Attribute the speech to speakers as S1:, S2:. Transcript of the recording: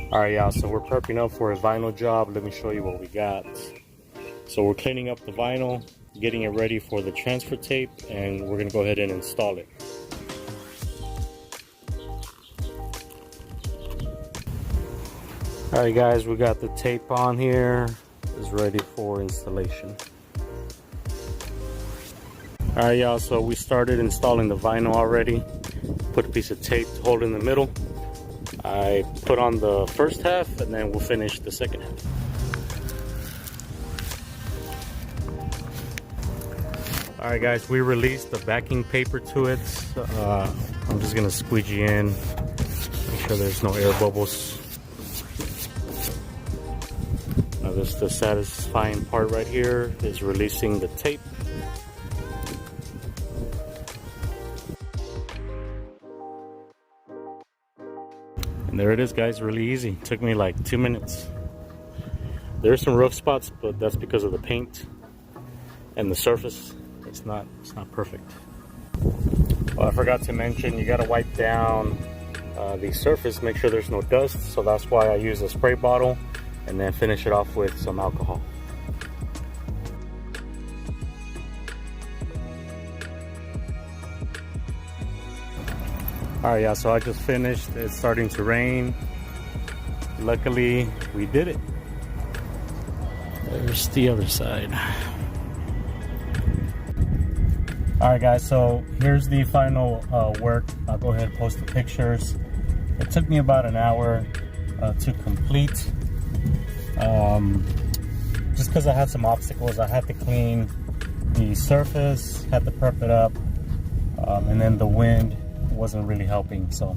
S1: All right, y'all, so we're prepping up for a vinyl job. Let me show you what we got. So we're cleaning up the vinyl, getting it ready for the transfer tape, and we're gonna go ahead and install it. All right, guys, we got the tape on here. It's ready for installation. All right, y'all, so we started installing the vinyl already. Put a piece of tape to hold in the middle. I put on the first half, and then we'll finish the second half. All right, guys, we released the backing paper to it. I'm just gonna squeegee in, make sure there's no air bubbles. Now this is the satisfying part right here, is releasing the tape. And there it is, guys, really easy. It took me like 2 minutes. There's some rough spots, but that's because of the paint and the surface. It's not perfect. Well, I forgot to mention, you gotta wipe down the surface, make sure there's no dust. So that's why I use a spray bottle and then finish it off with some alcohol. All right, yeah, so I just finished. It's starting to rain. Luckily, we did it. There's the other side. All right, guys, so here's the final work. I'll go ahead and post the pictures. It took me about an hour to complete. Just because I had some obstacles. I had to clean the surface, had to prep it up, and then the wind wasn't really helping. So